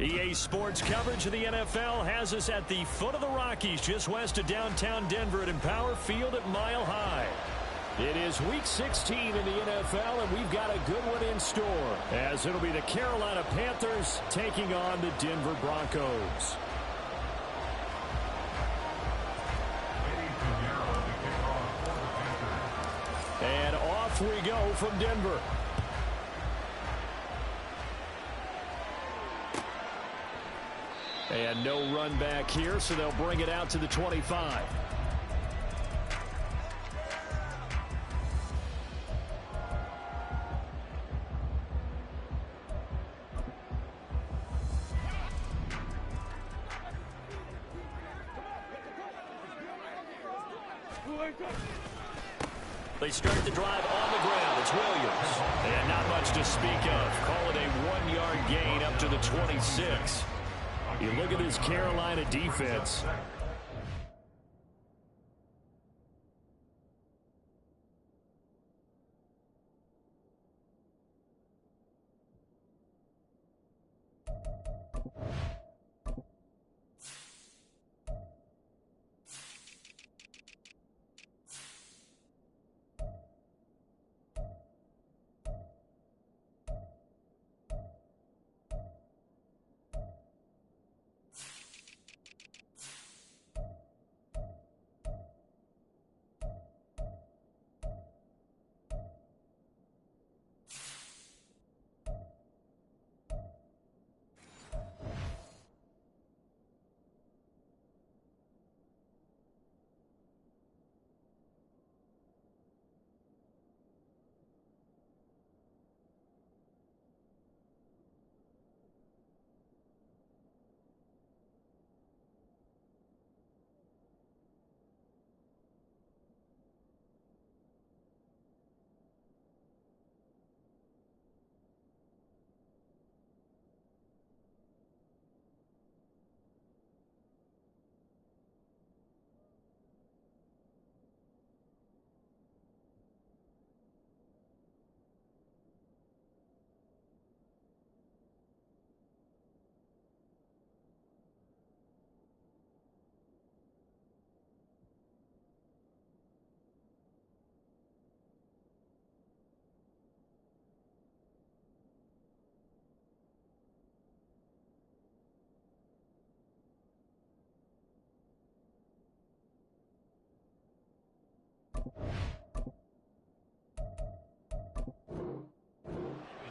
EA Sports coverage of the NFL has us at the foot of the Rockies, just west of downtown Denver at Empower Field at Mile High. It is Week 16 in the NFL, and we've got a good one in store, as it'll be the Carolina Panthers taking on the Denver Broncos. And off we go from Denver. And no run back here, so they'll bring it out to the 25. They start the drive on the ground. It's Williams. And not much to speak of. Call it a 1-yard gain up to the 26. You look at this Carolina defense.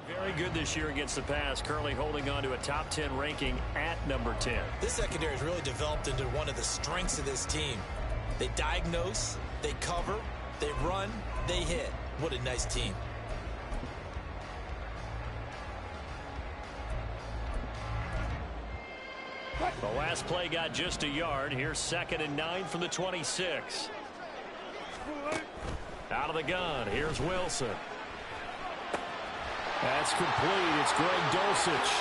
Very good this year against the pass, currently holding on to a top 10 ranking at number 10. This secondary has really developed into one of the strengths of this team. They diagnose, they cover, they run, they hit. What a nice team. The last play got just a yard. Here's 2nd and 9 from the 26. Out of the gun. Here's Wilson. That's complete. It's Greg Dulcich.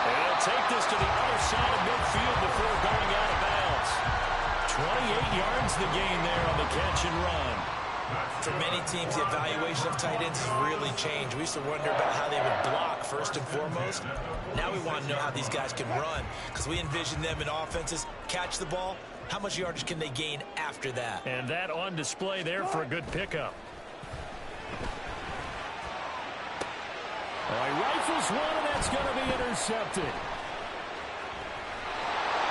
And he'll take this to the other side of midfield before going out of bounds. 28 yards the gain there on the catch and run. For many teams, the evaluation of tight ends has really changed. We used to wonder about how they would block first and foremost. Now we want to know how these guys can run, because we envision them in offenses catch the ball. How much yardage can they gain after that? And that on display there for a good pickup. He rifles one, and that's going to be intercepted.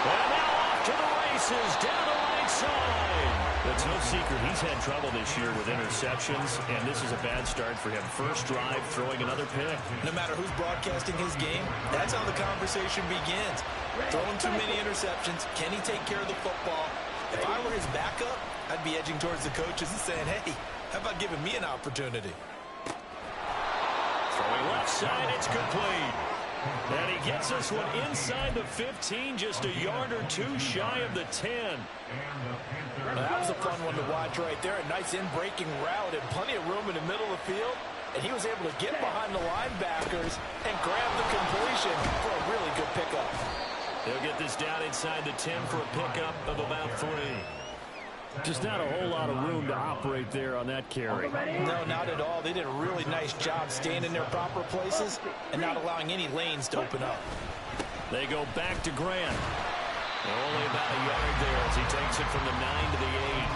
And now off to the races, down the right side. It's no secret he's had trouble this year with interceptions, and this is a bad start for him. First drive, throwing another pick. No matter who's broadcasting his game, that's how the conversation begins. Throwing too many interceptions. Can he take care of the football? If I were his backup, I'd be edging towards the coaches and saying, hey, how about giving me an opportunity? Throwing left side, it's complete. And he gets this one inside the 15, just a yard or two shy of the 10. Well, that was a fun one to watch right there. A nice in-breaking route and plenty of room in the middle of the field. And he was able to get behind the linebackers and grab the completion for a really good pickup. He'll get this down inside the 10 for a pickup of about 3. Just not a whole lot of room to operate there on that carry. No, not at all. They did a really nice job staying in their proper places and not allowing any lanes to open up. They go back to Grant. Only about a yard there as he takes it from the 9 to the 8.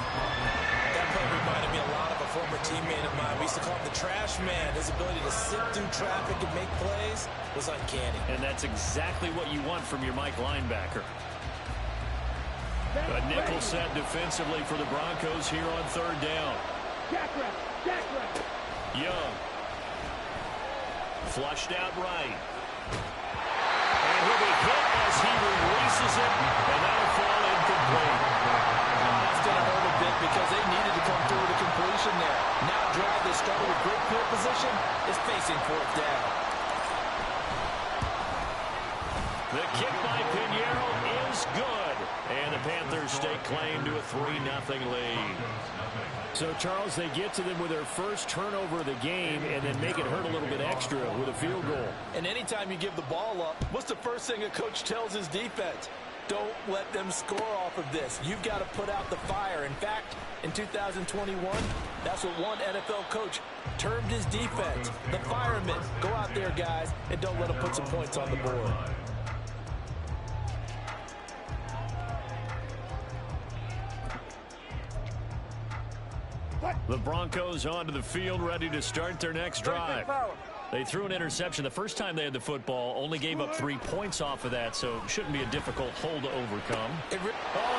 That play reminded me a lot of a former teammate of mine. We used to call him the trash man. His ability to sit through traffic and make plays was uncanny. And that's exactly what you want from your Mike linebacker. A nickel set defensively for the Broncos here on third down. Young. Flushed out right. And he'll be hit as he releases it, and that'll fall incomplete. That's going to hurt a bit because they needed to come through with a completion there. Now drive they started with great field position is facing fourth down. The kick by Pinheiro is good, and the Panthers stake claim to a 3-0 lead. So, Charles, they get to them with their first turnover of the game and then make it hurt a little bit extra with a field goal. And anytime you give the ball up, what's the first thing a coach tells his defense? Don't let them score off of this. You've got to put out the fire. In fact, in 2021, that's what one NFL coach termed his defense. The firemen. Go out there, guys, and don't let them put some points on the board. The Broncos onto the field, ready to start their next drive. They threw an interception the first time they had the football, only gave up 3 points off of that, so it shouldn't be a difficult hole to overcome. Oh,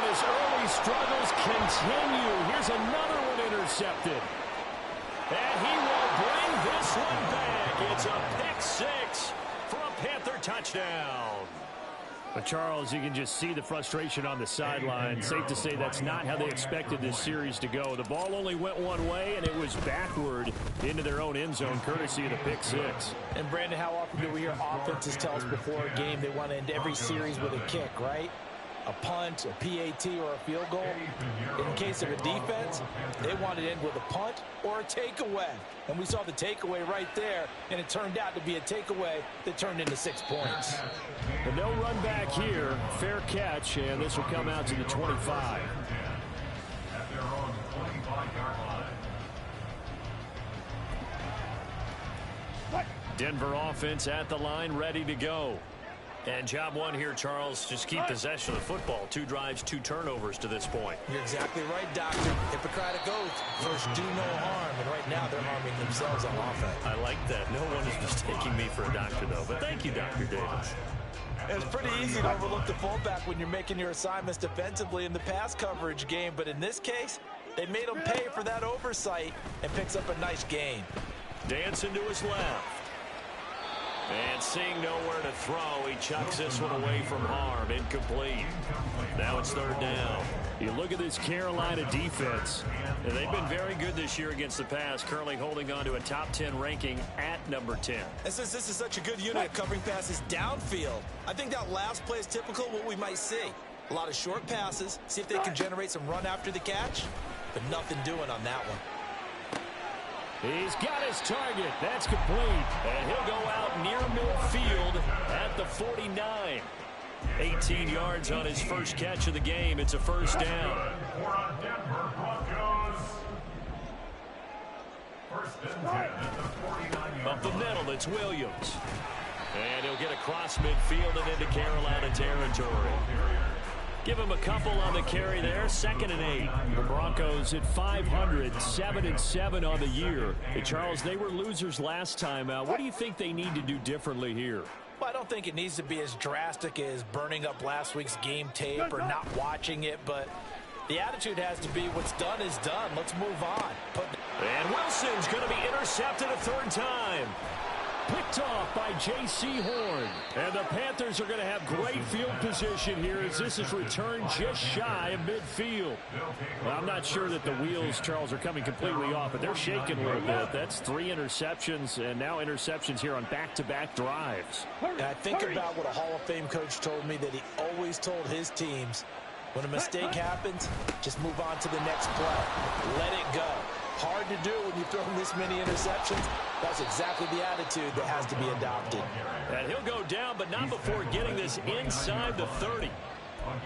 his early struggles continue. Here's another one intercepted. And he will bring this one back. It's a pick six for a Panther touchdown. But, Charles, you can just see the frustration on the sideline. Safe to say that's not how they expected this series to go. The ball only went one way, and it was backward into their own end zone, courtesy of the pick six. And, Brandon, how often do we hear offenses tell us before a game they want to end every series with a kick, right? A punt, a PAT, or a field goal. In case of a defense, they want to end with a punt or a takeaway. And we saw the takeaway right there, and it turned out to be a takeaway that turned into 6 points. But no run back here. Fair catch, and this will come out to the 25. Denver offense at the line, ready to go. And job one here, Charles, just keep possession of the football. 2 drives, 2 turnovers to this point. You're exactly right, Doctor. Hippocratic oath. First, do no harm. And right now, they're harming themselves on offense. I like that. No one is mistaking me for a doctor, though. But thank you, Dr. Davis. It's pretty easy to overlook the fullback when you're making your assignments defensively in the pass coverage game. But in this case, they made him pay for that oversight and picks up a nice gain. Dancing to his left. And seeing nowhere to throw, he chucks this one away from harm. Incomplete. Now it's third down. You look at this Carolina defense, and they've been very good this year against the pass, currently holding on to a top 10 ranking at number 10. And since this is such a good unit of covering passes downfield, I think that last play is typical of what we might see. A lot of short passes, see if they can generate some run after the catch, but nothing doing on that one. He's got his target. That's complete. And he'll go out near midfield at the 49. 18 yards on his first catch of the game. It's a first down. Up the middle, it's Williams. And he'll get across midfield and into Carolina territory. Give him a couple on the carry there. 2nd and 8. The Broncos at 500, 7-7 on the year. Hey, Charles, they were losers last time out. What do you think they need to do differently here? Well, I don't think it needs to be as drastic as burning up last week's game tape or not watching it, but the attitude has to be what's done is done. Let's move on. And Wilson's going to be intercepted a third time. Picked off by J.C. Horn. And the Panthers are going to have great field position here as this is returned just shy of midfield. Well, I'm not sure that the wheels, Charles, are coming completely off, but they're shaking a little bit. That's 3 interceptions and now interceptions here on back-to-back drives. And I think about what a Hall of Fame coach told me that he always told his teams, when a mistake happens, just move on to the next play. Let it go. Hard to do when you throw this many interceptions. That's exactly the attitude that has to be adopted. And he'll go down, but not before getting this inside the 30.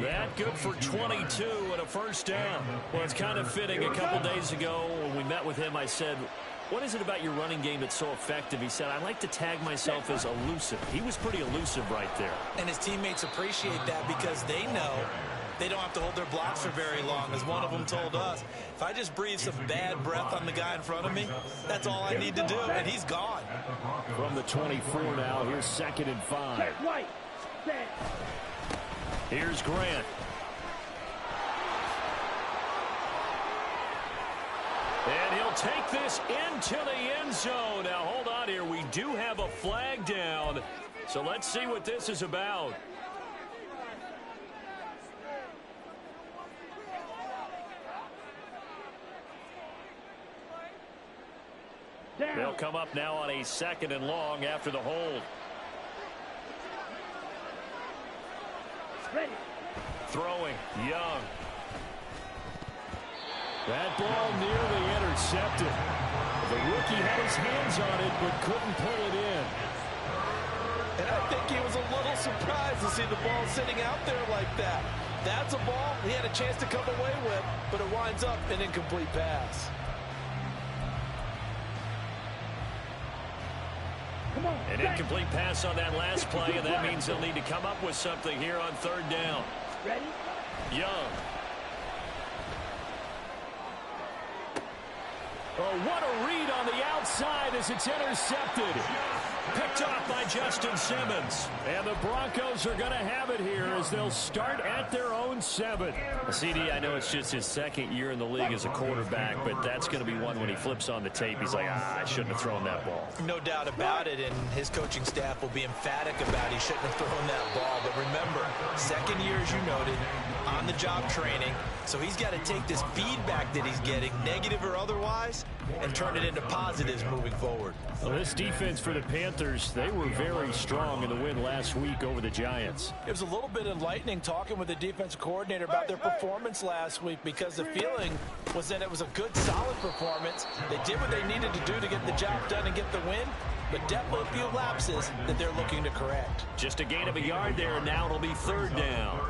That good for 22 and a first down. Well, it's kind of fitting. A couple days ago when we met with him, I said, What is it about your running game that's so effective? He said, I like to tag myself as elusive. He was pretty elusive right there. And his teammates appreciate that because they know they don't have to hold their blocks for very long. As one of them told us, if I just breathe some bad breath on the guy in front of me, that's all I need to do, and he's gone. From the 24 now, here's 2nd and 5. Here's Grant. And he'll take this into the end zone. Now, hold on here. We do have a flag down. So let's see what this is about. They'll come up now on a 2nd and long after the hold. Ready. Throwing, Young. That ball nearly intercepted. The rookie had his hands on it but couldn't pull it in. And I think he was a little surprised to see the ball sitting out there like that. That's a ball he had a chance to come away with, but it winds up an incomplete pass. An incomplete pass on that last play, and that means they'll need to come up with something here on 3rd down. Ready? Young. Oh, what a read on the outside as it's intercepted. Picked off by Justin Simmons. And the Broncos are going to have it here as they'll start at their own 7. CD, I know it's just his 2nd year in the league as a quarterback, but that's going to be one when he flips on the tape. He's like, I shouldn't have thrown that ball. No doubt about it, and his coaching staff will be emphatic about he shouldn't have thrown that ball. But remember, 2nd year, as you noted, on-the-job training. So he's got to take this feedback that he's getting, negative or otherwise, and turn it into positives moving forward. Well, this defense for the Panthers, they were very strong in the win last week over the Giants. It was a little bit enlightening talking with the defensive coordinator about their performance last week because the feeling was that it was a good, solid performance. They did what they needed to do to get the job done and get the win, but definitely a few lapses that they're looking to correct. Just a gain of a yard there, and now it'll be 3rd down.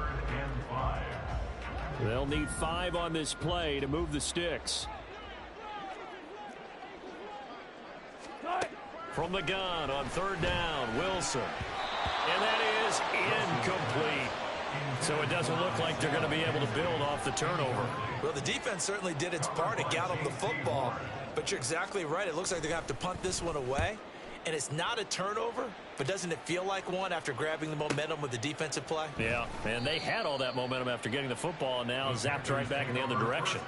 They'll need 5 on this play to move the sticks. From the gun on 3rd down, Wilson. And that is incomplete. So it doesn't look like they're going to be able to build off the turnover. Well, the defense certainly did its part to get them the football. But you're exactly right. It looks like they're going to have to punt this one away. And it's not a turnover, but doesn't it feel like one after grabbing the momentum with the defensive play? Yeah, and they had all that momentum after getting the football, and now zapped right back in the other direction.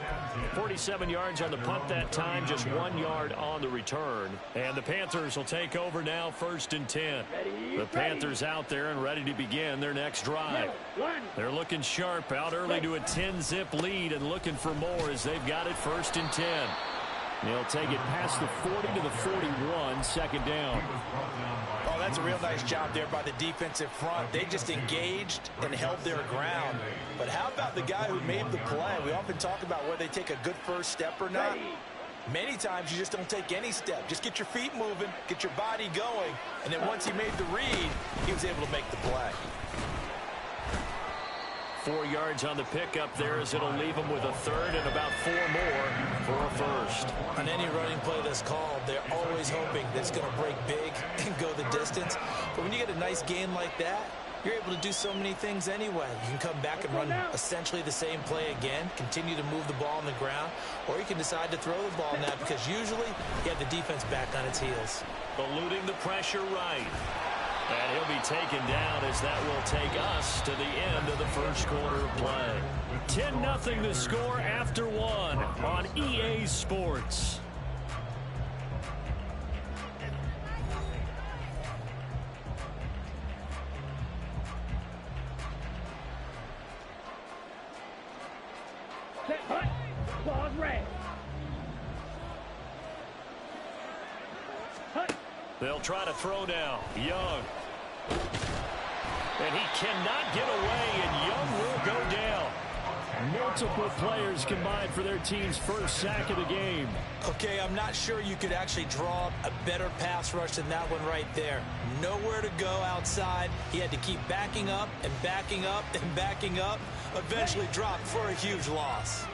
47 yards on the punt that time, just 1 yard on the return. And the Panthers will take over now, 1st and 10. The Panthers out there and ready to begin their next drive. They're looking sharp, out early to a 10-zip lead and looking for more as they've got it 1st and 10. They'll take it past the 40 to the 41, 2nd down. Oh, that's a real nice job there by the defensive front. They just engaged and held their ground. But how about the guy who made the play? We often talk about whether they take a good first step or not. Many times you just don't take any step. Just get your feet moving, get your body going, and then once he made the read, he was able to make the play. 4 yards on the pickup there as it'll leave them with a 3rd and about 4 more for a 1st. On any running play that's called, they're always hoping that it's going to break big and go the distance. But when you get a nice gain like that, you're able to do so many things anyway. You can come back and run essentially the same play again, continue to move the ball on the ground, or you can decide to throw the ball now because usually you have the defense back on its heels. Eluding the pressure right. And he'll be taken down as that will take us to the end of the 1st quarter of play. 10-0 the score after 1 on EA Sports. Set, hut, claws red. Hut. They'll try to throw now. Young. And he cannot get away, and Young will go down. Multiple players combined for their team's 1st sack of the game. Okay, I'm not sure you could actually draw a better pass rush than that one right there. Nowhere to go outside. He had to keep backing up and backing up and backing up. Eventually dropped for a huge loss.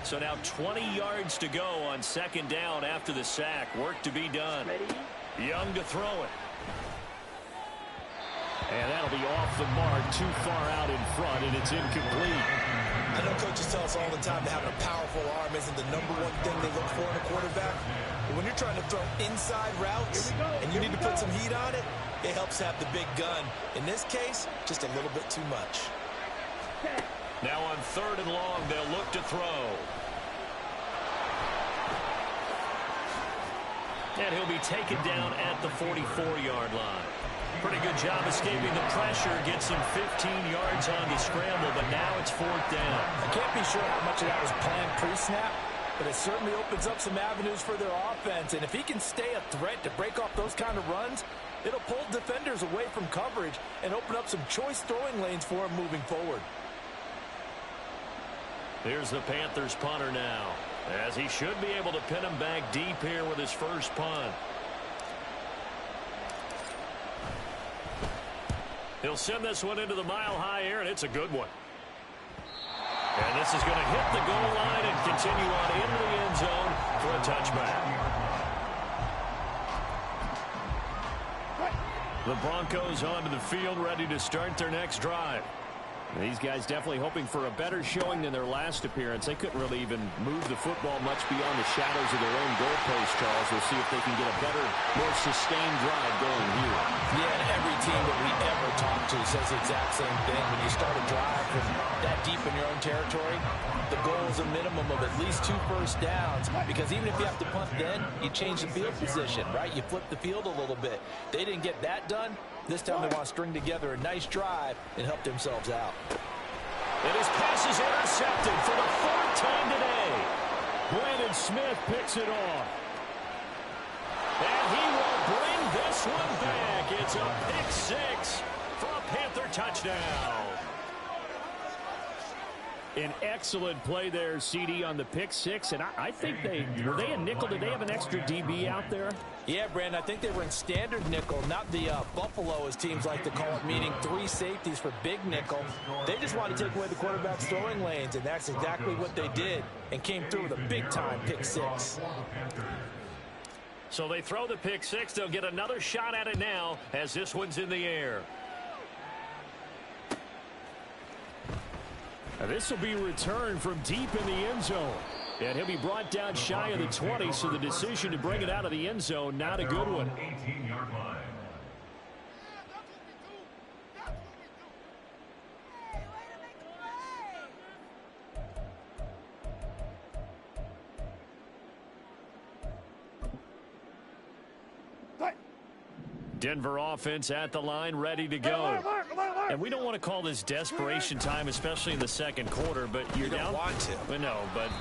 So now 20 yards to go on second down after the sack. Work to be done. Young to throw it. And that'll be off the mark, too far out in front, and it's incomplete. I know coaches tell us all the time that having a powerful arm isn't the #1 thing they look for in a quarterback. But when you're trying to throw inside routes and you need to put some heat on it, it helps to have the big gun. In this case, just a little bit too much. Now on 3rd and long, they'll look to throw. And he'll be taken down at the 44-yard line. Pretty good job escaping the pressure. Gets him 15 yards on the scramble, but now it's 4th down. I can't be sure how much of that was planned pre-snap, but it certainly opens up some avenues for their offense. And if he can stay a threat to break off those kind of runs, it'll pull defenders away from coverage and open up some choice throwing lanes for him moving forward. Here's the Panthers punter now, as he should be able to pin him back deep here with his first punt. He'll send this one into the mile-high air, and it's a good one. And this is going to hit the goal line and continue on into the end zone for a touchback. The Broncos onto the field, ready to start their next drive. These guys definitely hoping for a better showing than their last appearance. They couldn't really even move the football much beyond the shadows of their own goalpost, Charles. We'll see if they can get a better, more sustained drive going here. Yeah, and every team that we ever talk to says the exact same thing. When you start a drive from that deep in your own territory, the goal is a minimum of at least 2 first downs, because even if you have to punt then, you change the field position, right? You flip the field a little bit. They didn't get that done. This time they want to string together a nice drive and help themselves out. And his pass is intercepted for the 4th time today. Brandon Smith picks it off. And he will bring this one back. It's a pick 6 for a Panther touchdown. An excellent play there, CD, on the pick 6. And I think were they in nickel? Did they have an extra DB out there? Yeah, Brandon, I think they were in standard nickel, not the Buffalo, as teams like to call it, meaning 3 safeties for big nickel. They just wanted to take away the quarterback's throwing lanes, and that's exactly what they did, and came through with a big-time pick 6. So they throw the pick 6. They'll get another shot at it now as this one's in the air. Now this will be returned from deep in the end zone. And he'll be brought down shy of the 20, so the decision to bring it out of the end zone, not a good one. 18-yard line. Denver offense at the line, ready to go. And we don't want to call this desperation time, especially in the second quarter, but you're down. You don't want to. Well, no, but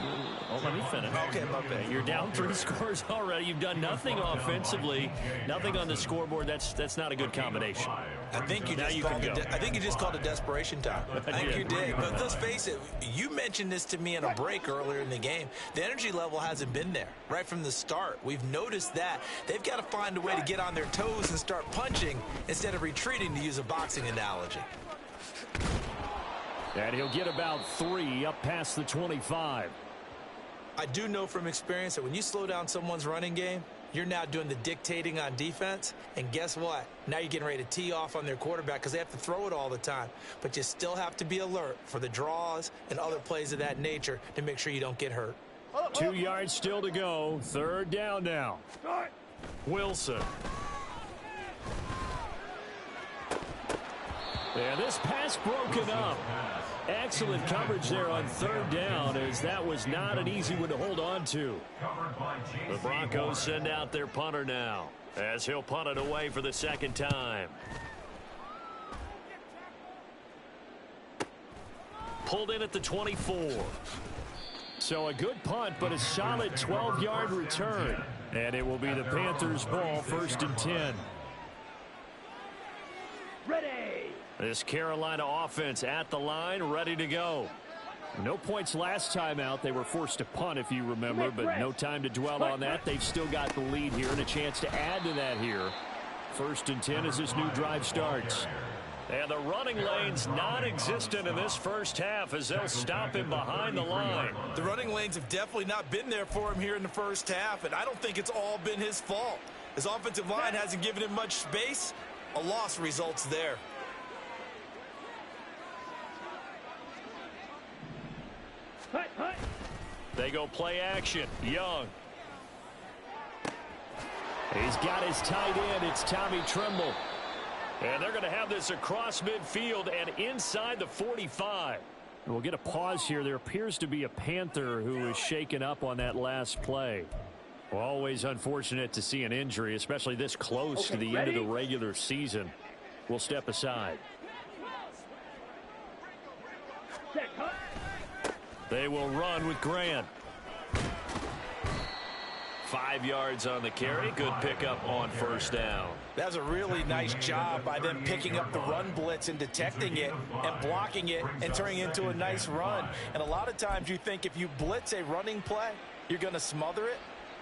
let me finish. Okay, my bad. You're down 3 scores already. You've done nothing offensively, nothing on the scoreboard. That's not a good combination. I think you just called it desperation time. I think you did. But let's face it, you mentioned this to me in a break earlier in the game. The energy level hasn't been there right from the start. We've noticed that. They've got to find a way to get on their toes and start punching instead of retreating, to use a boxing analogy. And he'll get about 3 up past the 25. I do know from experience that when you slow down someone's running game, you're now doing the dictating on defense. And guess what? Now you're getting ready to tee off on their quarterback because they have to throw it all the time. But you still have to be alert for the draws and other plays of that nature to make sure you don't get hurt. 2 yards still to go. 3rd down now. Wilson. And this pass broken up. Excellent coverage there on 3rd down, as that was not an easy one to hold on to. The Broncos send out their punter now, as he'll punt it away for the 2nd time. Pulled in at the 24. So a good punt, but a solid 12-yard return. And it will be the Panthers' ball, 1st and 10. Ready. This Carolina offense at the line, ready to go. No points last time out. They were forced to punt, if you remember, but no time to dwell on that. They've still got the lead here and a chance to add to that here. 1st and 10 as this new drive starts. And the running lane's non-existent in this first half as they'll stop him behind the line. The running lanes have definitely not been there for him here in the first half, and I don't think it's all been his fault. His offensive line hasn't given him much space. A loss results there. They go play action. Young. He's got his tight end. It's Tommy Tremble. And they're going to have this across midfield and inside the 45. We'll get a pause here. There appears to be a Panther who is shaken up on that last play. Well, always unfortunate to see an injury, especially this close to the end of the regular season. We'll step aside. They will run with Grant. 5 yards on the carry. Good pickup on first down. That was a really nice job by them picking up the run blitz and detecting it and blocking it and turning it into a nice run. And a lot of times you think if you blitz a running play, you're going to smother it.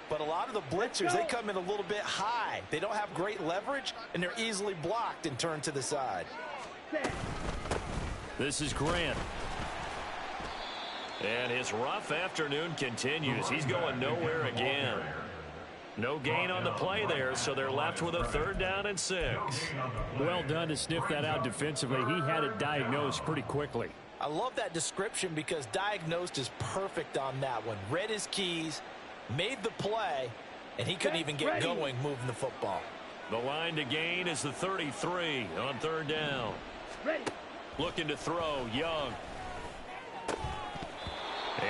But a lot of the blitzers, they come in a little bit high. They don't have great leverage, and they're easily blocked and turned to the side. This is Grant. And his rough afternoon continues. He's going nowhere again. No gain on the play there, so they're left with a 3rd down and 6. Well done to sniff that out defensively. He had it diagnosed pretty quickly. I love that description because diagnosed is perfect on that one. Read his keys, made the play, and he couldn't even get going moving the football. The line to gain is the 33 on 3rd down. Looking to throw, Young.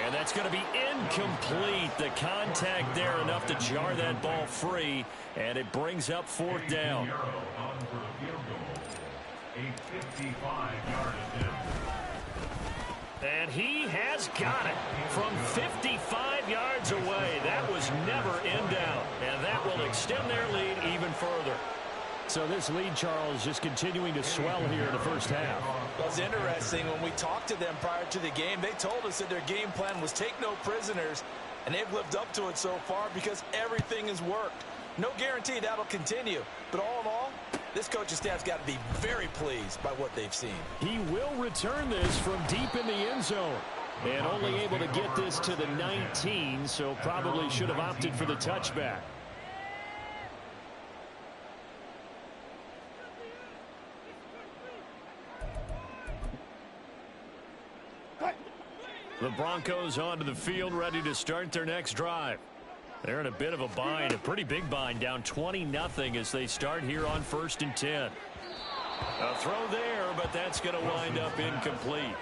And that's going to be incomplete. The contact there enough to jar that ball free, and it brings up 4th down. And he has got it from 55 yards away. That was never in doubt, and that will extend their lead even further. So this lead, Charles, just continuing to swell here in the first half. Well, it's interesting. When we talked to them prior to the game, they told us that their game plan was take no prisoners, and they've lived up to it so far because everything has worked. No guarantee that'll continue, but all in all, this coaching staff's got to be very pleased by what they've seen. He will return this from deep in the end zone, and only able to get this to the 19, so probably should have opted for the touchback. The Broncos onto the field, ready to start their next drive. They're in a bit of a bind, a pretty big bind, down 20-0 as they start here on 1st and 10. A throw there, but that's going to wind up incomplete.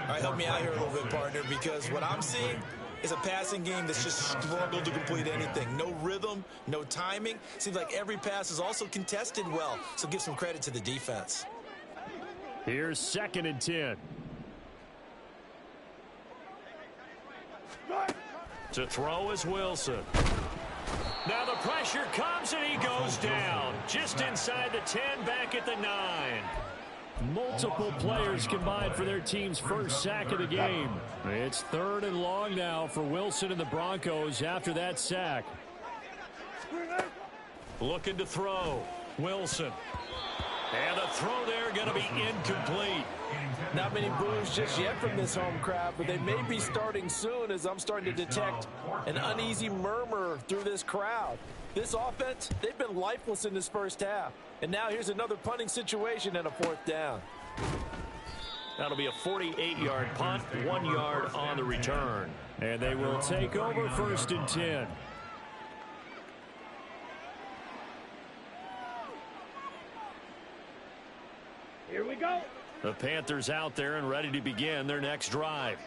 All right, help me out here a little bit, partner, because what I'm seeing is a passing game that's just struggled to complete anything. No rhythm, no timing. Seems like every pass is also contested well, so give some credit to the defense. Here's 2nd and 10. To throw is Wilson. Now the pressure comes and he goes down. Just inside the 10, back at the 9. Multiple players combined for their team's first sack of the game. It's 3rd and long now for Wilson and the Broncos after that sack. Looking to throw. Wilson. And the throw there going to be incomplete. Not many boos just yet from this home crowd, but they may be starting soon as I'm starting to detect an uneasy murmur through this crowd. This offense, they've been lifeless in this first half. And now here's another punting situation and a 4th down. That'll be a 48-yard punt, 1 yard on the return. And they will take over 1st and 10. Here we go. The Panthers out there and ready to begin their next drive.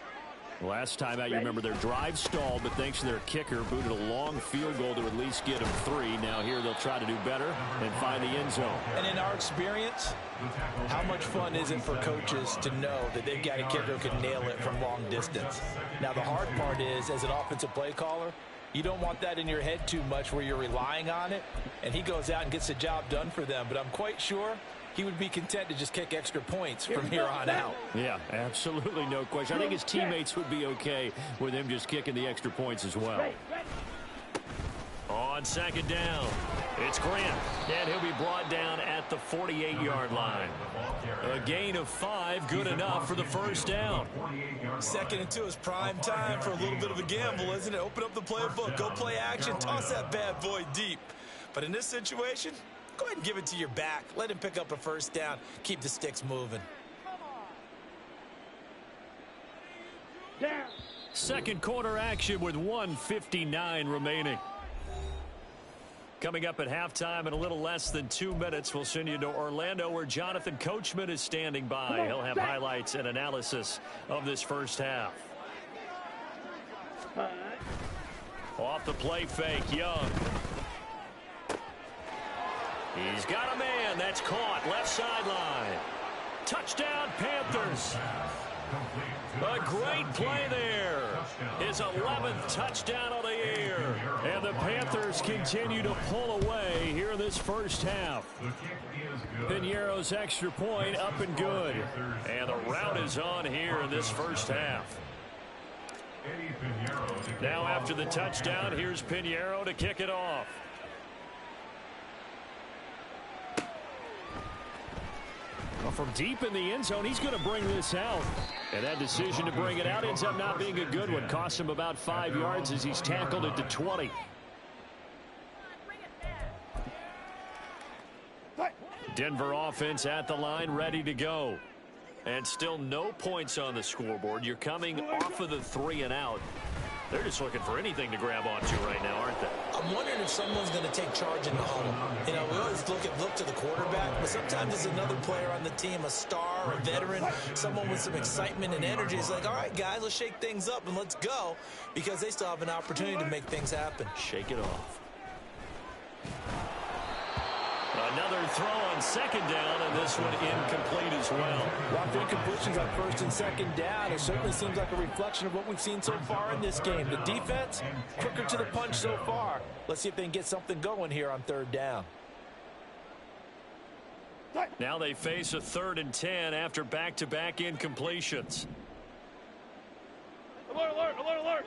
Last time out, you remember their drive stalled, but thanks to their kicker, booted a long field goal to at least get them 3. Now here they'll try to do better and find the end zone. And in our experience, how much fun is it for coaches to know that they've got a kicker who can nail it from long distance? Now the hard part is, as an offensive play caller, you don't want that in your head too much where you're relying on it, and he goes out and gets the job done for them. But I'm quite sure he would be content to just kick extra points from here on out. Yeah, absolutely no question. I think his teammates would be okay with him just kicking the extra points as well. On On second down, it's Grant, and he'll be brought down at the 48-yard line. A gain of 5, good enough for the first down. 2nd and 2 is prime time for a little bit of a gamble, isn't it? Open up the playbook, go play action, toss that bad boy deep. But in this situation, go ahead and give it to your back. Let him pick up a first down. Keep the sticks moving. Down. Second quarter action with 1:59 remaining. Coming up at halftime in a little less than 2 minutes, we'll send you to Orlando where Jonathan Coachman is standing by. He'll have highlights and analysis of this first half. Off the play fake, Young. He's got a man. That's caught. Left sideline. Touchdown, Panthers. A great play there. His 11th touchdown of the year. And the Panthers continue to pull away here in this first half. Piñeiro's extra point up and good. And the route is on here in this first half. Now after the touchdown, here's Piñeiro to kick it off. Well, from deep in the end zone, he's going to bring this out. And that decision to bring it out ends up not being a good one. Cost him about 5 yards as he's tackled at the 20. Denver offense at the line, ready to go. And still no points on the scoreboard. You're coming off of the 3 and out. They're just looking for anything to grab onto right now, aren't they? I'm wondering if someone's going to take charge in the huddle. You know, we always look to the quarterback, but sometimes there's another player on the team, a star, a veteran, someone with some excitement and energy. It's like, all right, guys, let's shake things up and let's go, because they still have an opportunity to make things happen. Shake it off. Another throw on second down, and this one incomplete as well. Rough incompletions on first and second down. It certainly seems like a reflection of what we've seen so far in this game. The defense, quicker to the punch so far. Let's see if they can get something going here on third down. Now they face a 3rd and 10 after back-to-back incompletions. Alert, alert, alert,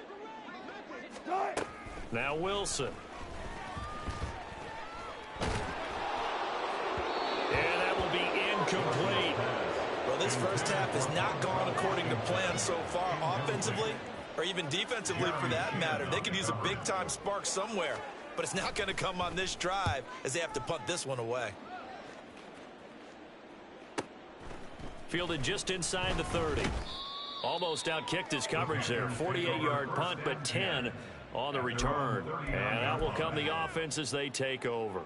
alert. Now Wilson. And that will be incomplete. Well, this first half has not gone according to plan so far, offensively or even defensively for that matter. They could use a big-time spark somewhere, but it's not going to come on this drive as they have to punt this one away. Fielded just inside the 30. Almost outkicked his coverage there. 48-yard punt, but 10 on the return. And out will come the offense as they take over.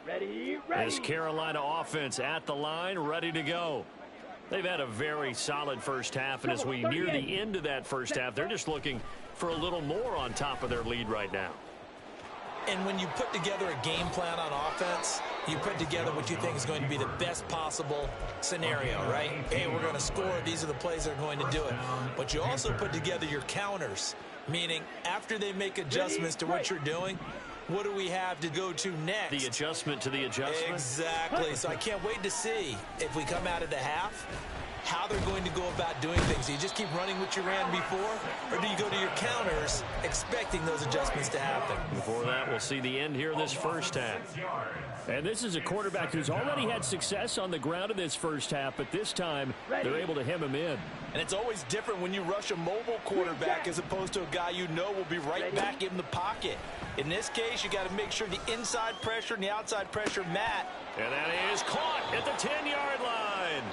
Ready. This Carolina offense at the line, ready to go. They've had a very solid first half, and as we near the end of that first half, they're just looking for a little more on top of their lead right now. And when you put together a game plan on offense, you put together what you think is going to be the best possible scenario, right? Hey, we're going to score. These are the plays that are going to do it. But you also put together your counters, meaning after they make adjustments to what you're doing, what do we have to go to next? The adjustment to the adjustment? Exactly. So I can't wait to see if we come out of the half, how they're going to go about doing things. Do you just keep running what you ran before, or do you go to your counters expecting those adjustments to happen? Before that, we'll see the end here of this first half. And this is a quarterback who's already had success on the ground in this first half, but this time they're able to hem him in. And it's always different when you rush a mobile quarterback as opposed to a guy you know will be right back in the pocket. In this case, you got to make sure the inside pressure and the outside pressure match. And that is caught at the 10-yard line.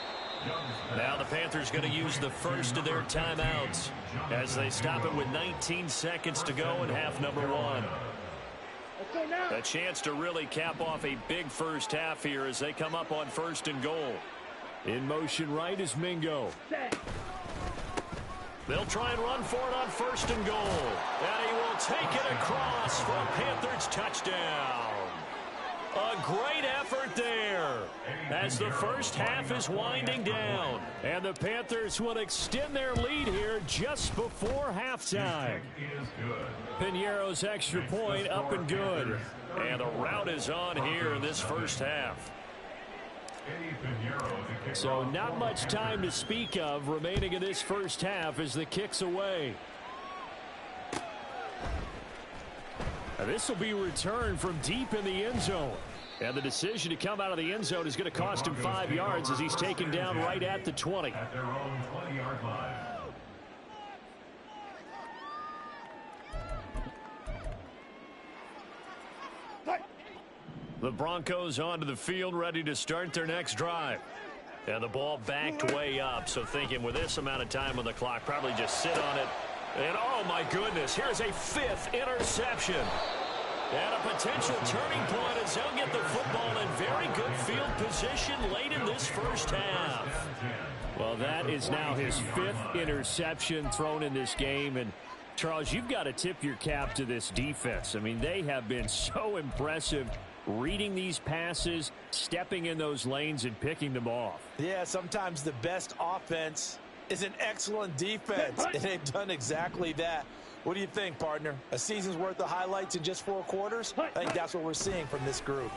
Now the Panthers going to use the first of their timeouts as they stop it with 19 seconds to go in half number 1. A chance to really cap off a big first half here as they come up on 1st and goal. In motion right is Mingo. They'll try and run for it on 1st and goal. And he will take it across for a Panthers touchdown. A great effort there as the first half is winding down. And the Panthers will extend their lead here just before halftime. Piñeiro's extra point up and good. And the route is on here in this first half. So not much time to speak of remaining in this first half as the kick's away. This will be returned from deep in the end zone. And the decision to come out of the end zone is going to cost him 5 yards as he's taken down right at the 20. At their own 20-yard line. The Broncos onto the field, ready to start their next drive. And the ball backed way up, so thinking with this amount of time on the clock, probably just sit on it. And oh my goodness, here's a 5th interception. And a potential turning point as they'll get the football in very good field position late in this first half. Well, that is now his 5th interception thrown in this game. And Charles, you've got to tip your cap to this defense. I mean, they have been so impressive reading these passes, stepping in those lanes and picking them off. Yeah, sometimes the best offense is an excellent defense, and they've done exactly that. What do you think, partner? A season's worth of highlights in just 4 quarters? I think that's what we're seeing from this group.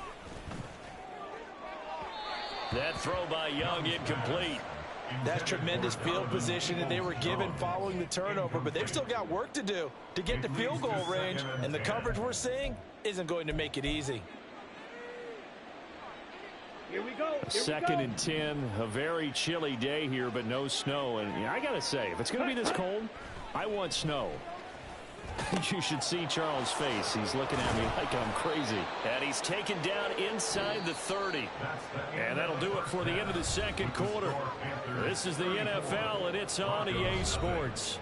That throw by Young incomplete. That's tremendous field position that they were given following the turnover, but they've still got work to do to get to field goal range, and the coverage we're seeing isn't going to make it easy. Here we go. Second and 10, a very chilly day here, but no snow. And I got to say, if it's going to be this cold, I want snow. You should see Charles' face. He's looking at me like I'm crazy. And he's taken down inside the 30. And that'll do it for the end of the second quarter. This is the NFL, and it's on EA Sports.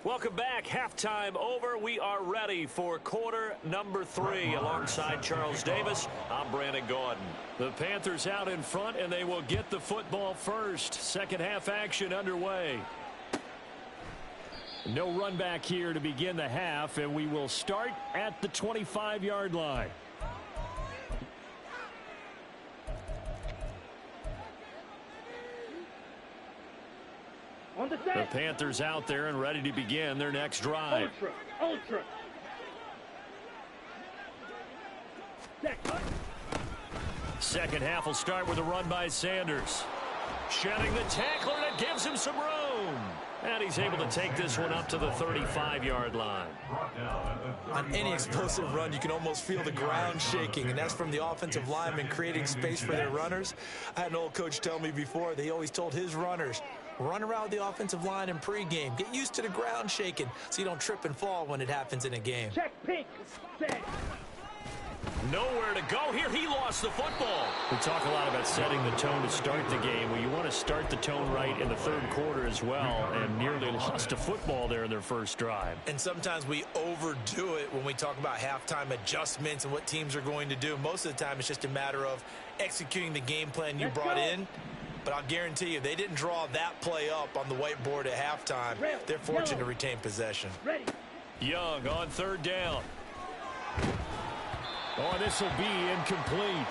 Welcome back. Halftime over. We are ready for quarter number 3. Alongside Charles Davis, I'm Brandon Gaudin. The Panthers out in front, and they will get the football first. Second half action underway. No run back here to begin the half, and we will start at the 25-yard line. The Panthers out there and ready to begin their next drive. Ultra. Second half will start with a run by Sanders. Shedding the tackler, and it gives him some room. And he's able to take this one up to the 35-yard line. On any explosive run, you can almost feel the ground shaking, and that's from the offensive linemen creating space for their runners. I had an old coach tell me before, they always told his runners, run around the offensive line in pregame. Get used to the ground shaking so you don't trip and fall when it happens in a game. Check pink. Set. Nowhere to go here. He lost the football. We talk a lot about setting the tone to start the game. Well, you want to start the tone right in the third quarter as well, and nearly lost a football there in their first drive. And sometimes we overdo it when we talk about halftime adjustments and what teams are going to do. Most of the time, it's just a matter of executing the game plan you brought in. But I'll guarantee you, they didn't draw that play up on the whiteboard at halftime. They're fortunate to retain possession. Young on third down. Oh, this will be incomplete.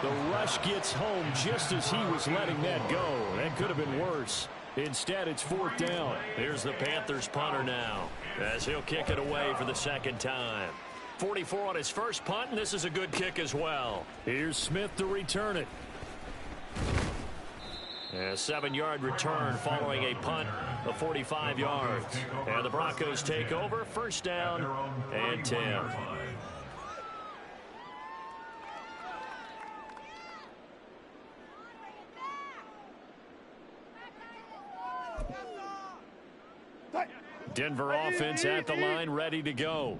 The rush gets home just as he was letting that go. That could have been worse. Instead, it's fourth down. Here's the Panthers punter now, as he'll kick it away for the second time. 44 on his first punt, and this is a good kick as well. Here's Smith to return it. A 7-yard return following a punt of 45 yards. And the Broncos take over, first down and 10. Denver offense at the line, ready to go.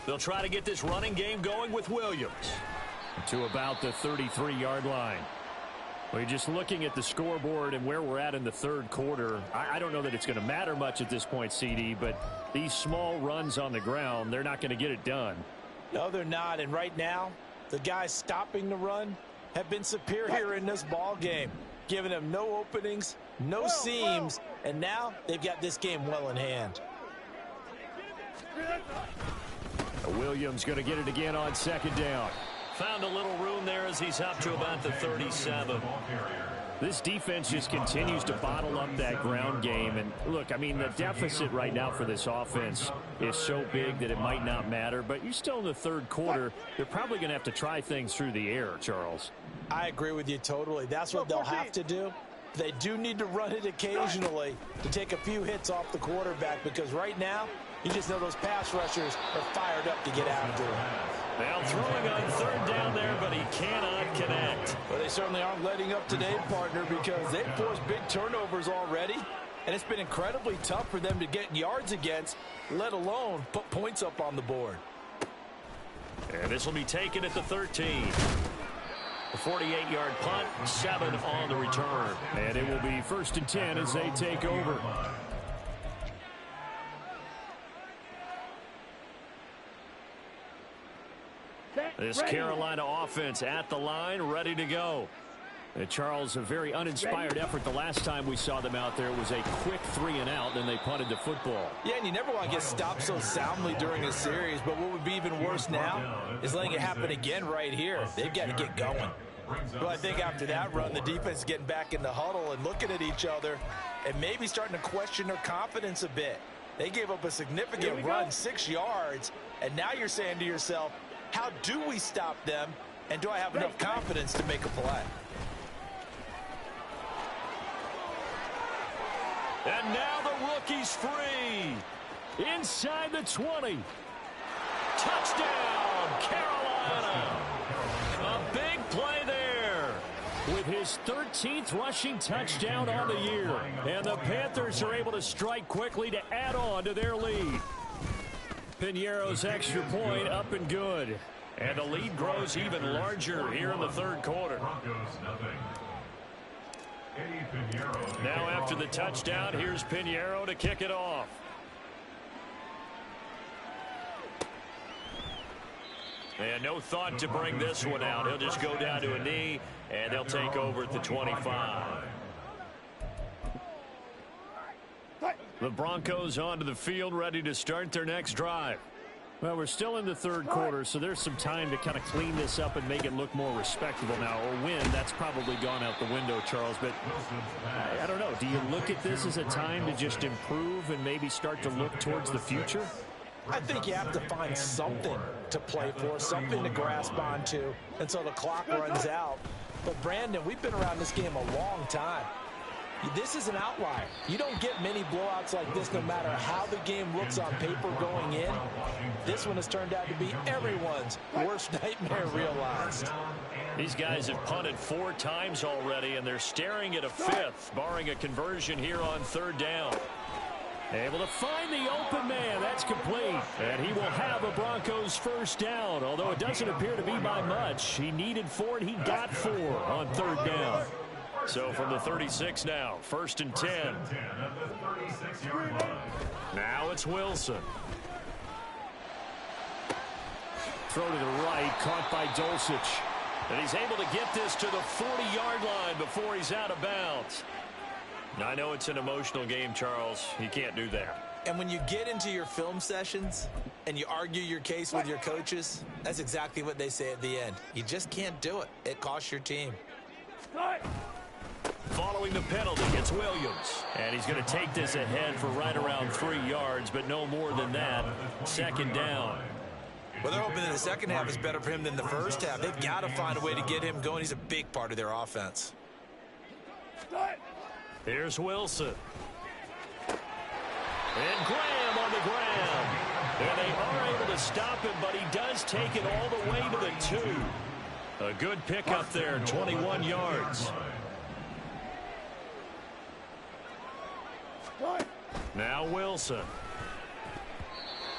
They'll try to get this running game going with Williams. To about the 33-yard line. We're just looking at the scoreboard and where we're at in the third quarter. I don't know that it's going to matter much at this point, CD, but these small runs on the ground, they're not going to get it done. No, they're not. And right now, the guys stopping the run have been superior in this ball game, giving them no openings, no seams, and now they've got this game well in hand. Williams going to get it again on second down. Found a little room there as he's up to about the 37. This defense just continues to bottle up that ground game. And look, I mean, the deficit right now for this offense is so big that it might not matter. But you're still in the third quarter. They're probably going to have to try things through the air, Charles. I agree with you totally. That's what they'll have to do. They do need to run it occasionally to take a few hits off the quarterback, because right now, you just know those pass rushers are fired up to get after him. Now throwing on third down there, but he cannot connect. Well, they certainly aren't letting up today, partner, because they've forced big turnovers already, and it's been incredibly tough for them to get yards against, let alone put points up on the board. And this will be taken at the 13. A 48-yard punt, 7 on the return. And it will be 1st and 10 as they take over. This Carolina offense at the line, ready to go. And Charles, a very uninspired effort the last time we saw them out there. It was a quick 3-and-out, then they punted the football. Yeah, and you never want to get stopped so soundly during a series, but what would be even worse now is letting it happen again right here. They've got to get going. Well, I think after that run, the defense is getting back in the huddle and looking at each other and maybe starting to question their confidence a bit. They gave up a significant run, 6 yards, and now you're saying to yourself, how do we stop them, and do I have enough confidence to make a play? And now the rookie's free. Inside the 20. Touchdown, Carolina. A big play there with his 13th rushing touchdown on the year. And the Panthers are able to strike quickly to add on to their lead. Piñeiro's extra point up and good. And the lead grows even larger here in the third quarter. Now after the touchdown, here's Piñeiro to kick it off. And no thought to bring this one out. He'll just go down to a knee, and they'll take over at the 25. The Broncos onto the field, ready to start their next drive. Well, we're still in the third quarter, so there's some time to kind of clean this up and make it look more respectable now. Or win, that's probably gone out the window, Charles. But I don't know. Do you look at this as a time to just improve and maybe start to look towards the future? I think you have to find something to play for, something to grasp onto until the clock runs out. But, Brandon, we've been around this game a long time. This is an outlier. You don't get many blowouts like this no matter how the game looks on paper going in. This one has turned out to be everyone's worst nightmare realized. These guys have punted 4 times already, and they're staring at a 5th, barring a conversion here on third down. Able to find the open man. That's complete. And he will have a Broncos first down, although it doesn't appear to be by much. He needed 4, and he got 4 on third down. So from the 36 now, 1st and 10. Now it's Wilson. Throw to the right, caught by Dulcich. And he's able to get this to the 40-yard line before he's out of bounds. Now, I know it's an emotional game, Charles. You can't do that. And when you get into your film sessions and you argue your case with your coaches, that's exactly what they say at the end. You just can't do it. It costs your team. Following the penalty, it's Williams. And he's going to take this ahead for right around 3 yards, but no more than that. 2nd down. Well, they're hoping that the second half is better for him than the first half. They've got to find a way to get him going. He's a big part of their offense. Here's Wilson. And Graham on the ground. And they are able to stop him, but he does take it all the way to the 2. A good pickup there, 21 yards. Now Wilson.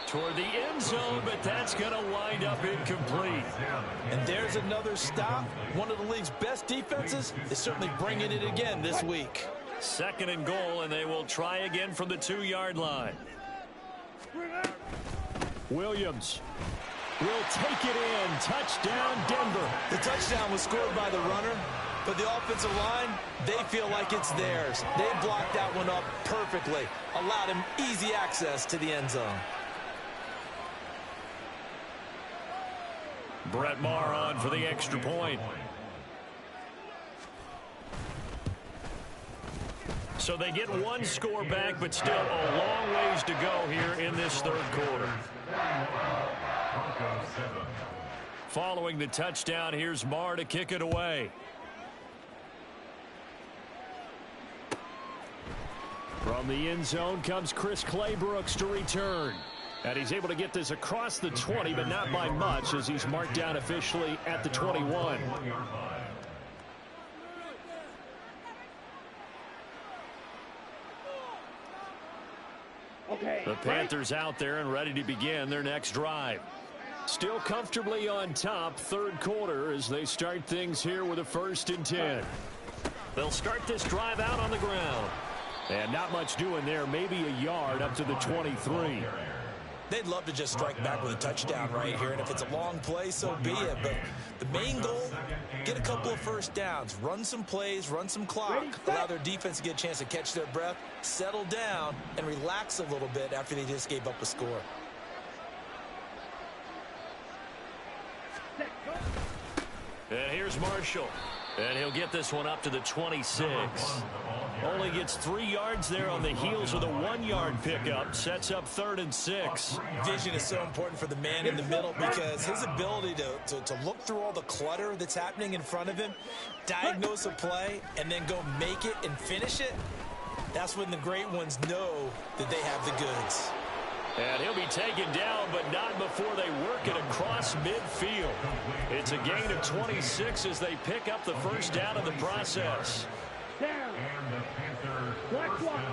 Toward the end zone, but that's going to wind up incomplete. And there's another stop. One of the league's best defenses is certainly bringing it again this week. 2nd and goal, and they will try again from the 2-yard line. Williams will take it in. Touchdown, Denver. The touchdown was scored by the runner, but the offensive line, they feel like it's theirs. They blocked that one up perfectly, allowed him easy access to the end zone. Brett Maher on for the extra point. So they get one score back, but still a long ways to go here in this third quarter. Following the touchdown, here's Marr to kick it away. From the end zone comes Chris Claybrooks to return. And he's able to get this across the 20, but not by much, as he's marked down officially at the 21. The Panthers out there and ready to begin their next drive. Still comfortably on top, third quarter, as they start things here with a 1st and 10. They'll start this drive out on the ground. And not much doing there, maybe a yard up to the 23. They'd love to just strike back with a touchdown right here, and if it's a long play, so be it. But the main goal, get a couple of first downs, run some plays, run some clock, allow their defense to get a chance to catch their breath, settle down, and relax a little bit after they just gave up a score. And here's Marshall. And he'll get this one up to the 26. Only gets 3 yards there on the heels of the 1-yard pickup. Sets up 3rd and 6. Vision is so important for the man in the middle because his ability to look through all the clutter that's happening in front of him, diagnose a play, and then go make it and finish it, that's when the great ones know that they have the goods. And he'll be taken down, but not before they work it across midfield. It's a gain of 26 as they pick up the first down in the process. Down. Black one.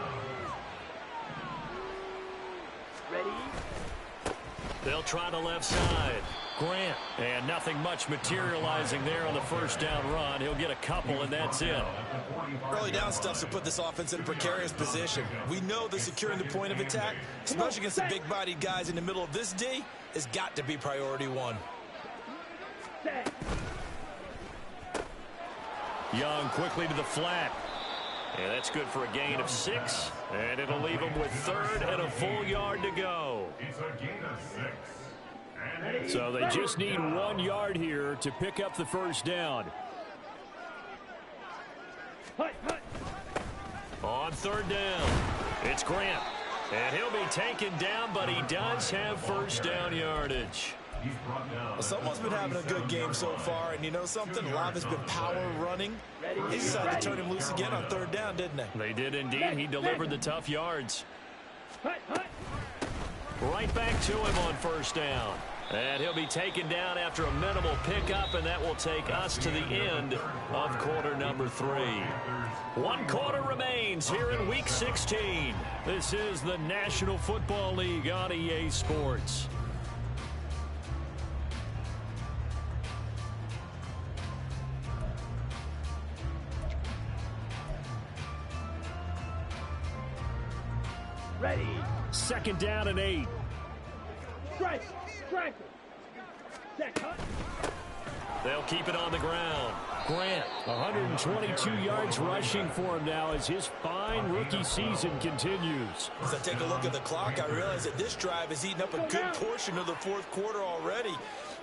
Ready? They'll try the left side. Grant. And nothing much materializing there on the first down run. He'll get a couple, and that's it. Early down stuff to put this offense in a precarious position. We know that securing the point of attack, especially against the big-bodied guys in the middle of this D, has got to be priority 1. Young quickly to the flat. And that's good for a gain of 6. And it'll leave him with 3rd and a full yard to go. It's a gain of 6. So they just need 1 yard here to pick up the first down. On 3rd down, it's Grant. And he'll be taken down, but he does have first down yardage. Well, someone's been having a good game so far, and you know something? A lot of it's been power running. They decided to turn him loose again on 3rd down, didn't they? They did indeed. He delivered the tough yards. Right back to him on first down. And he'll be taken down after a minimal pickup, and that will take us to the end of quarter number 3. 1 quarter remains here in Week 16. This is the National Football League on EA Sports. Ready. 2nd down and 8. Strike. Set cut. They'll keep it on the ground. Grant, 122 yards rushing for him now as his fine rookie season continues. As I take a look at the clock, I realize that this drive has eaten up a good portion of the 4th quarter already.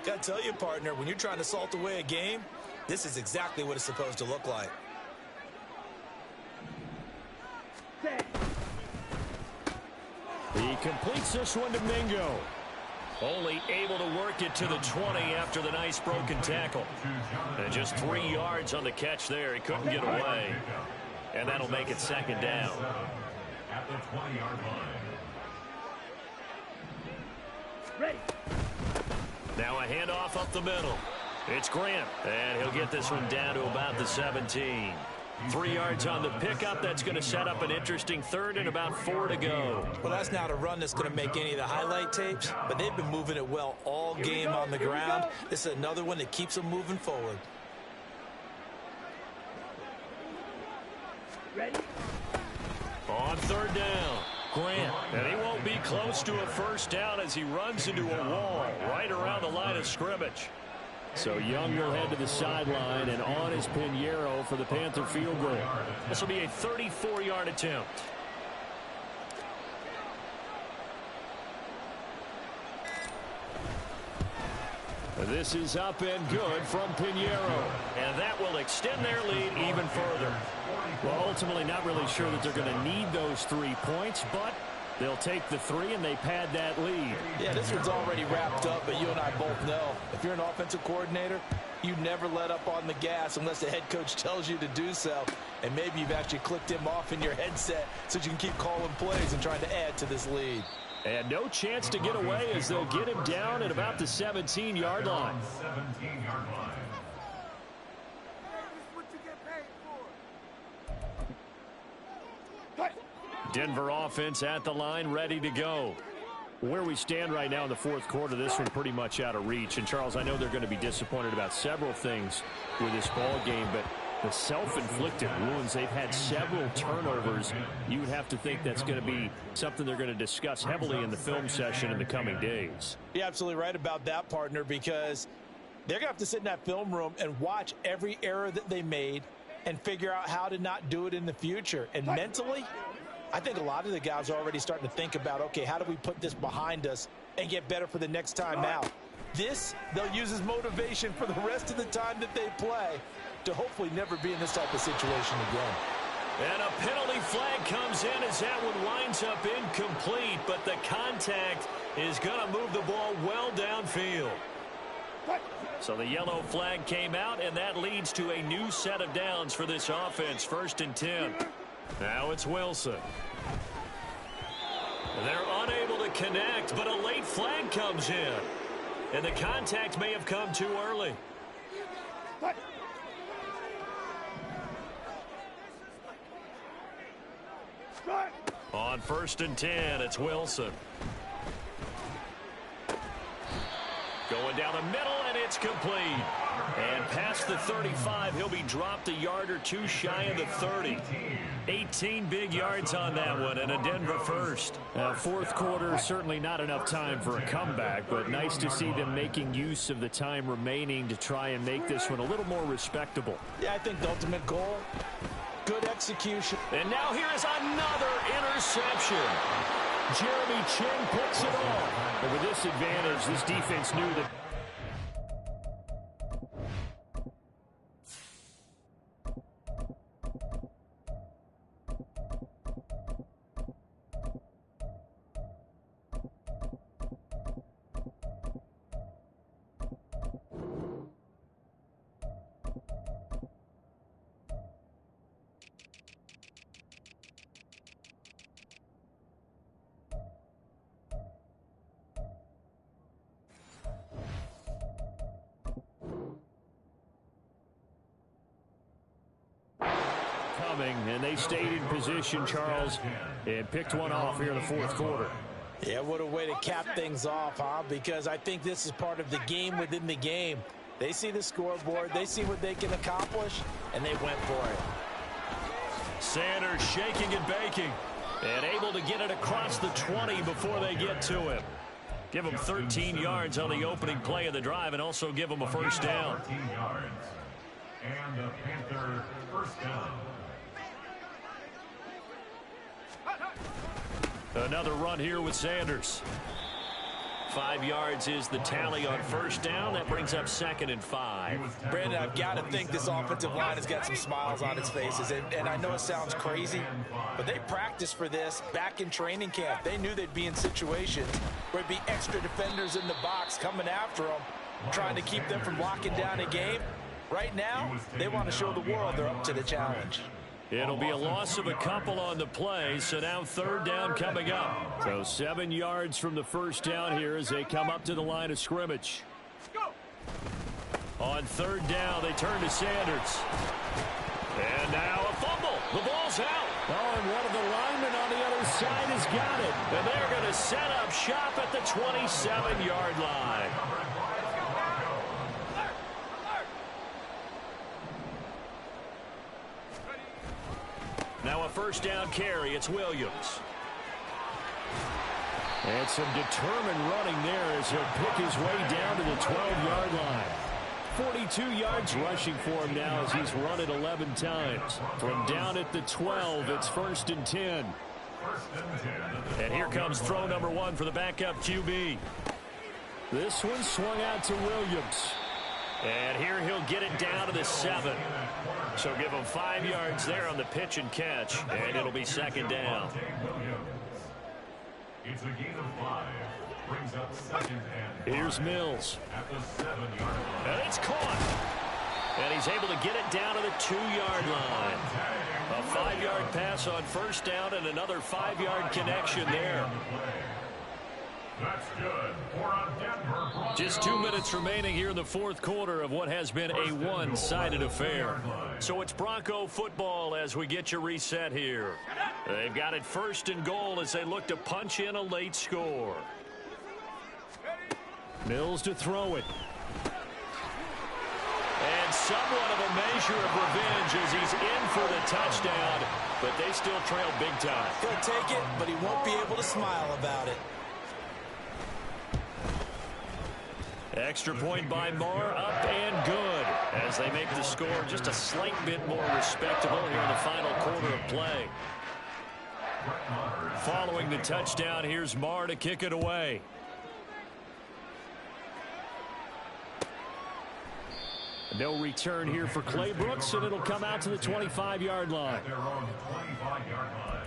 Got to tell you, partner, when you're trying to salt away a game, this is exactly what it's supposed to look like. Set. He completes this one to Mingo. Only able to work it to the 20 after the nice broken tackle. And just 3 yards on the catch there. He couldn't get away. And that'll make it 2nd down. At the 20-yard line. Ready. Now a handoff up the middle. It's Grant. And he'll get this one down to about the 17. 3 yards on the pickup. That's going to set up an interesting 3rd and about 4 to go. Well, that's not a run that's going to make any of the highlight tapes, but they've been moving it well all game on the ground. This is another one that keeps them moving forward. Ready. On 3rd down, Grant. And he won't be close to a first down as he runs into a wall right around the line of scrimmage. So Young will head to the sideline, and on is Pinheiro for the Panther field goal. This will be a 34-yard attempt. This is up and good from Pinheiro. And that will extend their lead even further. Well, ultimately not really sure that they're going to need those 3 points, but they'll take the 3 and they pad that lead. Yeah, this one's already wrapped up, but you and I both know if you're an offensive coordinator, you never let up on the gas unless the head coach tells you to do so. And maybe you've actually clicked him off in your headset so you can keep calling plays and trying to add to this lead. And no chance to get away as they'll get him down at about the 17-yard line. 17-yard line. Denver offense at the line, ready to go. Where we stand right now in the fourth quarter, this one pretty much out of reach. And, Charles, I know they're going to be disappointed about several things with this ball game, but the self-inflicted wounds, they've had several turnovers. You would have to think that's going to be something they're going to discuss heavily in the film session in the coming days. You're absolutely right about that, partner, because they're going to have to sit in that film room and watch every error that they made and figure out how to not do it in the future. And mentally, I think a lot of the guys are already starting to think about, okay, how do we put this behind us and get better for the next time out? This, they'll use as motivation for the rest of the time that they play to hopefully never be in this type of situation again. And a penalty flag comes in as that one winds up incomplete, but the contact is going to move the ball well downfield. So the yellow flag came out, and that leads to a new set of downs for this offense. 1st and 10. Now it's Wilson. They're unable to connect, but a late flag comes in. And the contact may have come too early. On 1st and 10, it's Wilson. Going down the middle, and it's complete. And past the 35, he'll be dropped a yard or two shy of the 30. 18 big yards on that one, and a Denver first. Fourth quarter, certainly not enough time for a comeback, but nice to see them making use of the time remaining to try and make this one a little more respectable. Yeah, I think the ultimate goal, good execution. And now here is another interception. Jeremy Chin picks it off. But with this advantage, this defense knew that. And they stayed in position, Charles, and picked one off here in the fourth quarter. Yeah, what a way to cap things off, huh? Because I think this is part of the game within the game. They see the scoreboard, they see what they can accomplish, and they went for it. Sanders shaking and baking, and able to get it across the 20 before they get to him. Give him 13 yards on the opening play of the drive, and also give him a first down. 13 yards. And the Panther first down. Another run here with Sanders. 5 yards is the tally on first down. That brings up 2nd and 5. Brandon, I've got to think this offensive line has got some smiles on its faces. And I know it sounds crazy, but they practiced for this back in training camp. They knew they'd be in situations where it'd be extra defenders in the box coming after them, trying to keep them from locking down a game. Right now, they want to show the world they're up to the challenge. It'll be a loss of a couple on the play, so now 3rd down coming up. So 7 yards from the first down here as they come up to the line of scrimmage. On 3rd down, they turn to Sanders. And now a fumble. The ball's out. Oh, and one of the linemen on the other side has got it. And they're going to set up shop at the 27-yard line. Now a first down carry. It's Williams. And some determined running there as he'll pick his way down to the 12-yard line. 42 yards rushing for him now as he's run it 11 times. From down at the 12, it's 1st and 10. And here comes throw number 1 for the backup QB. This one swung out to Williams. And here he'll get it down to the 7. So give them 5 yards there on the pitch and catch, and it'll be second down. It's a gain of 5. Brings up second and 5. Here's Mills. At the 7-yard line. And it's caught. And he's able to get it down to the 2-yard line. A 5-yard pass on first down and another 5-yard connection there. That's good for Denver. Just 2 minutes remaining here in the fourth quarter of what has been a one-sided affair. So it's Bronco football as we get you reset here. They've got it first and goal as they look to punch in a late score. Mills to throw it. And somewhat of a measure of revenge as he's in for the touchdown, but they still trail big time. He'll take it, but he won't be able to smile about it. Extra point by Moore, up and good, as they make the score just a slight bit more respectable here in the final quarter of play. Following the touchdown, here's Moore to kick it away. No return here for Clay Brooks, and it'll come out to the 25-yard line. Their own 25-yard line.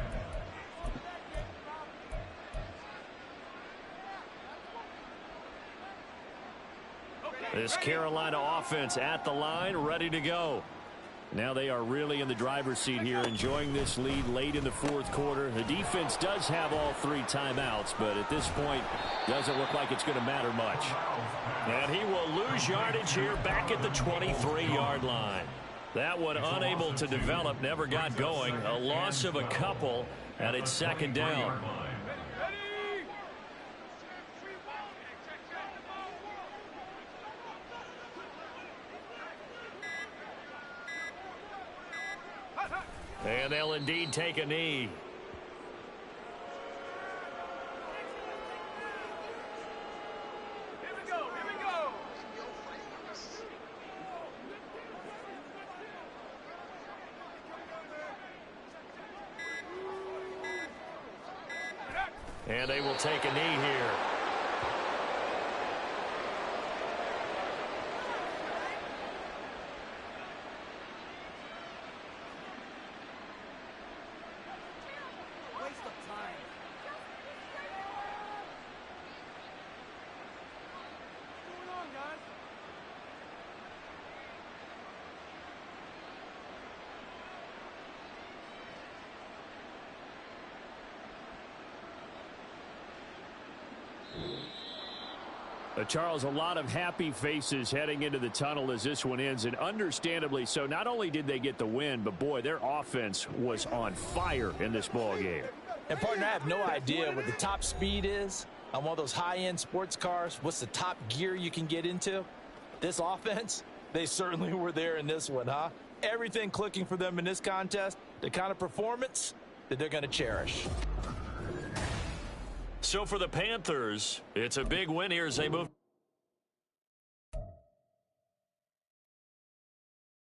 This Carolina offense at the line, ready to go. Now they are really in the driver's seat here, enjoying this lead late in the fourth quarter. The defense does have all 3 timeouts, but at this point, doesn't look like it's going to matter much. And he will lose yardage here back at the 23-yard line. That one unable to develop, never got going. A loss of a couple, and it's second down. And they'll indeed take a knee. And they will take a knee here. Charles, a lot of happy faces heading into the tunnel as this one ends, and understandably so. Not only did they get the win, but boy, their offense was on fire in this ball game. And partner, I have no idea what the top speed is on one of those high-end sports cars. What's the top gear you can get into? This offense, they certainly were there in this one, huh? Everything clicking for them in this contest, the kind of performance that they're going to cherish. So for the Panthers, it's a big win here as they move.